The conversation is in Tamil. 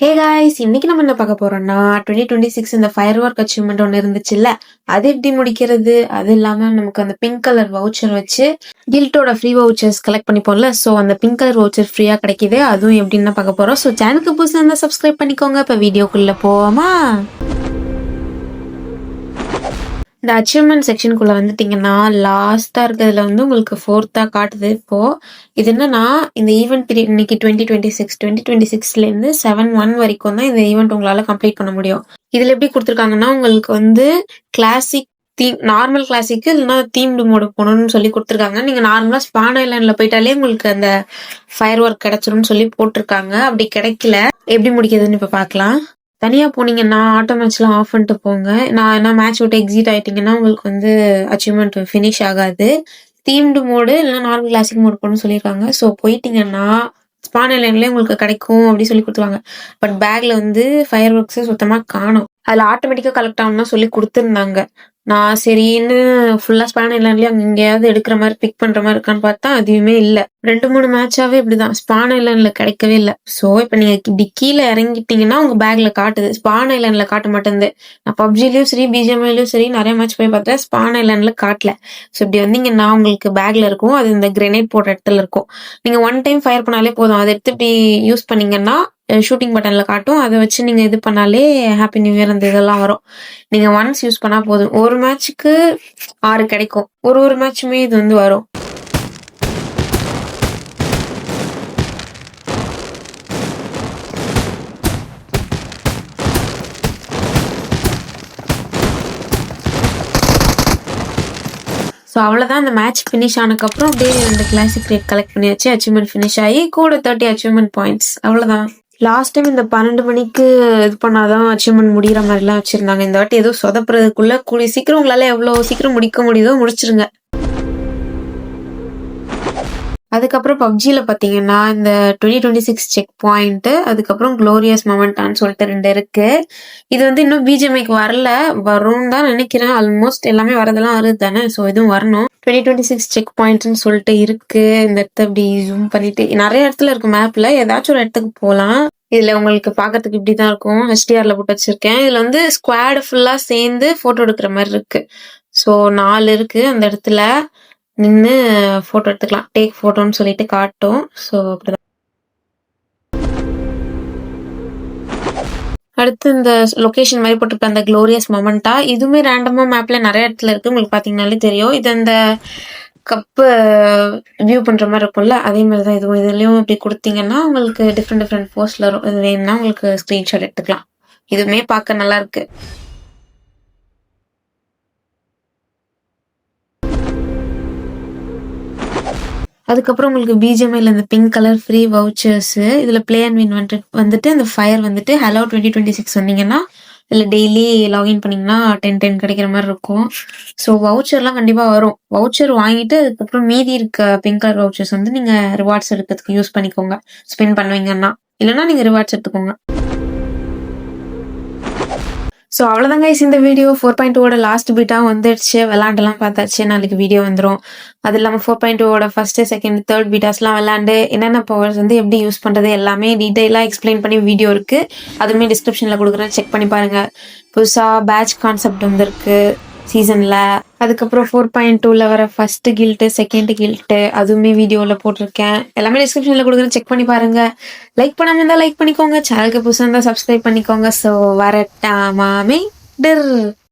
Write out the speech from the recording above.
ஹே காய்ஸ், இன்னைக்கு நம்ம என்ன பார்க்க போறோம்னா 2026 இந்த ஃபயர் ஒர்க் அச்சீவ்மெண்ட் ஒன்று இருந்துச்சுல்ல, அது எப்படி முடிக்கிறது. அது இல்லாம நமக்கு அந்த பிங்க் கலர் வவுச்சர் வச்சு கில்ட்டோட ஃப்ரீ வவுச்சர்ஸ் கலெக்ட் பண்ணிப்போம்ல, ஸோ அந்த பிங்க் கலர் வவுச்சர் ஃப்ரீயா கிடைக்குது. அதுவும் எப்படின்னு பார்க்க போறோம். ஸோ சேனலுக்கு புதுசாக இருந்தால் சப்ஸ்கிரைப் பண்ணிக்கோங்க. இப்போ வீடியோக்குள்ள போவோமா. இந்த அச்சீவ்மெண்ட் செக்ஷனுக்குள்ள வந்துட்டீங்கன்னா லாஸ்டா இருக்கிறதுல உங்களுக்கு ஃபோர்த்தா காட்டுது. இப்போ இது என்னன்னா, இந்த ஈவெண்ட் பீரியட் இன்னைக்கு 2026 இருந்து 7/1 வரைக்கும் தான் இந்த ஈவெண்ட் உங்களால கம்ப்ளீட் பண்ண முடியும். இதுல எப்படி கொடுத்துருக்காங்கன்னா, உங்களுக்கு கிளாசிக் தீம், நார்மல் கிளாசிக்கு இல்லைன்னா தீம்டு மோடு போகணும்னு சொல்லி கொடுத்துருக்காங்க. நீங்க நார்மலா ஸ்பான் ஐலாண்ட்ல போயிட்டாலே உங்களுக்கு அந்த ஃபயர் ஒர்க் கிடைச்சிரும்னு சொல்லி போட்டிருக்காங்க. அப்படி கிடைக்கல, எப்படி முடிக்கிறதுன்னு இப்ப பாக்கலாம். தனியா போனீங்கன்னா ஆட்டோ மேட்ச்லாம் ஆஃப் பண்ணிட்டு போங்க. நான் என்ன மேட்ச் விட்டு எக்ஸிட் ஆயிட்டீங்கன்னா உங்களுக்கு அச்சீவ்மெண்ட் ஃபினிஷ் ஆகாது. தீம்டு மோடு இல்லைன்னா நார்மல் கிளாசிக் மோடு போகணும்னு சொல்லியிருக்காங்க. ஸோ போயிட்டீங்கன்னா ஸ்பான் ஐலாண்ட்லேயே உங்களுக்கு கிடைக்கும் அப்படின்னு சொல்லி கொடுத்துருவாங்க. பட் பேக்ல ஃபயர் ஒர்க்ஸ் சுத்தமா காணும். அதுல ஆட்டோமேட்டிக்கா கலெக்ட் ஆகணும்னு சொல்லி கொடுத்துருந்தாங்க. நான் சரின்னு ஃபுல்லா ஸ்பான் ஐலாண்ட்லயே அங்க எங்கேயாவது எடுக்கிற மாதிரி பிக் பண்ற மாதிரி இருக்கான்னு பார்த்தா அதுவுமே இல்ல. 2-3 மேட்சாவே இப்படிதான், ஸ்பான் ஐலாண்ட்ல கிடைக்கவே இல்லை. ஸோ இப்ப நீங்க இப்படி கீழே இறங்கிட்டீங்கன்னா உங்க பேக்ல காட்டுது, ஸ்பான் ஐலாண்ட்ல காட்ட மாட்டேங்குது. நான் பப்ஜிலயும் சரி பிஜிஎம்ஐலயும் சரி நிறைய மேட்ச் போய் பார்த்தேன், ஸ்பான் ஐலாண்ட்ல காட்டல. ஸோ இப்படி வந்தீங்கன்னா உங்களுக்கு பேக்ல இருக்கும், அது இந்த கிரெனேட் போடுற இடத்துல இருக்கும். நீங்க ஒன் டைம் ஃபயர் பண்ணாலே போதும், அதை எடுத்து இப்படி யூஸ் பண்ணீங்கன்னா ஷூட்டிங் பட்டன்ல காட்டும். அதை வச்சு நீங்க இது பண்ணாலே ஹாப்பி நியூ இயர் அந்த இதெல்லாம் வரும். நீங்க ஒன்ஸ் யூஸ் பண்ணா போதும். ஒரு மேட்சுக்கு 6 கிடைக்கும். ஒரு மேட்சுமே இது வரும். ஸோ அவ்வளோதான். அந்த மேட்ச் ஃபினிஷ் ஆனதுக்கப்புறம் அப்படியே 2 கிளாசிக் ரேட் கலெக்ட் பண்ணியாச்சு. அச்சீவ்மெண்ட் ஃபினிஷ் ஆகி கூட 30 அச்சீவ்மெண்ட் பாயிண்ட்ஸ். அவ்வளோதான். லாஸ்ட் டைம் இந்த 12 மணிக்கு இது பண்ணாதான் அச்சீவ்மெண்ட் முடிகிற மாதிரிலாம் வச்சிருந்தாங்க. இந்த வாட்டி ஏதோ சொதப்புறதுக்குள்ள கூடிய சீக்கிரம் உங்களால எவ்வளோ சீக்கிரம் முடிக்க முடியுதோ முடிச்சிருங்க. அதுக்கப்புறம் பப்ஜில பாத்தீங்கன்னா இந்த 2026 செக் பாயிண்ட், அதுக்கப்புறம் குளோரியஸ் மொமெண்டான்னு சொல்லிட்டு 2 இருக்கு. இது இன்னும் பிஜிஎம்ஐக்கு வரல, வரும்னு தான் நினைக்கிறேன். ஆல்மோஸ்ட் எல்லாமே வரதெல்லாம் வருது தானே, ஸோ இதுவும் வரணும். 2026 செக் பாயிண்ட்னு சொல்லிட்டு இருக்கு. இந்த இடத்த இப்படி ஜூம் பண்ணிட்டு நிறைய இடத்துல இருக்கு மேப்ல, ஏதாச்சும் ஒரு இடத்துக்கு போகலாம். இதுல உங்களுக்கு பாக்கிறதுக்கு இப்படிதான் இருக்கும். HDRல போட்டு வச்சிருக்கேன். இதுல ஸ்குவாட் ஃபுல்லா சேர்ந்து போட்டோ எடுக்கிற மாதிரி இருக்கு. ஸோ 4 இருக்கு. அந்த இடத்துல நின்று போட்டோ எடுத்துக்கலாம். டேக் போட்டோன்னு சொல்லிட்டு காட்டும். ஸோ அப்படிதான். அடுத்து இந்த லொகேஷன் மாதிரி போட்டிருக்க அந்த குளோரியஸ் மொமெண்டா, இதுவுமே ரேண்டமா மேப்ல நிறைய இடத்துல இருக்கு. உங்களுக்கு பாத்தீங்கன்னாலே தெரியும். இது அந்த கப்பு வியூ பண்ற மாதிரி இருக்கும்ல, அதே மாதிரிதான் இதுவும். இதுலயும் இப்படி கொடுத்தீங்கன்னா உங்களுக்கு டிஃப்ரெண்ட் போஸ்ட்ல வரும். இது வேணும்னா உங்களுக்கு ஸ்கிரீன்ஷாட் எடுத்துக்கலாம். இதுவுமே பார்க்க நல்லா இருக்கு. அதுக்கப்புறம் உங்களுக்கு பிஜிஎம்ஐல இந்த பிங்க் கலர் ஃப்ரீ வவுச்சர்ஸ், இதுல பிளே அண்ட் வின் இந்த ஃபயர் ஹலோ 2026 சொன்னீங்கன்னா இதுல டெய்லி லாகின் பண்ணீங்கன்னா 10 கிடைக்கிற மாதிரி இருக்கும். ஸோ வவுச்சர்லாம் கண்டிப்பா வரும். வவுச்சர் வாங்கிட்டு அதுக்கப்புறம் மீதி இருக்க பிங்க் கலர் வவுச்சர்ஸ் நீங்க ரிவார்ட்ஸ் எடுக்கிறதுக்கு யூஸ் பண்ணிக்கோங்க. ஸ்பெண்ட் பண்ணுவீங்கன்னா, இல்லைன்னா நீங்க ரிவார்ட்ஸ் எடுத்துக்கோங்க. ஸோ அவ்வளோதாங்க guys, இந்த வீடியோ 4.2ஓட லாஸ்ட் பீட்டாக வந்துடுச்சு. விளாண்டுலாம் பார்த்தாச்சு. நாளைக்கு வீடியோ வந்துடும். அது இல்லாமல் 4.2ஓட ஃபர்ஸ்ட், செகண்ட், தேர்ட் பீட்டாஸ்லாம் விளாண்டு என்னென்ன பவர்ஸ் எப்படி யூஸ் பண்ணுறது எல்லாமே டீட்டெயிலாக எக்ஸ்பிளைன் பண்ணி வீடியோ இருக்குது. அதுவுமே டிஸ்கிரிப்ஷனில் கொடுக்குறேன், செக் பண்ணி பாருங்கள். புதுசாக பேட்ச் கான்செப்ட் வந்திருக்கு சீசன்ல. அதுக்கப்புறம் 4.2ல வர ஃபர்ஸ்ட் கில்ட்டு, செகண்ட் கில்ட்டு, அதுவுமே வீடியோவில் போட்டிருக்கேன். எல்லாமே டிஸ்கிரிப்ஷனில் கொடுக்குறேன், செக் பண்ணி பாருங்க. லைக் பண்ணாமல் இருந்தால் லைக் பண்ணிக்கோங்க. சேனலுக்கு புதுசாக இருந்தால் சப்ஸ்கிரைப் பண்ணிக்கோங்க. ஸோ வரட்டாமாமே டிர்.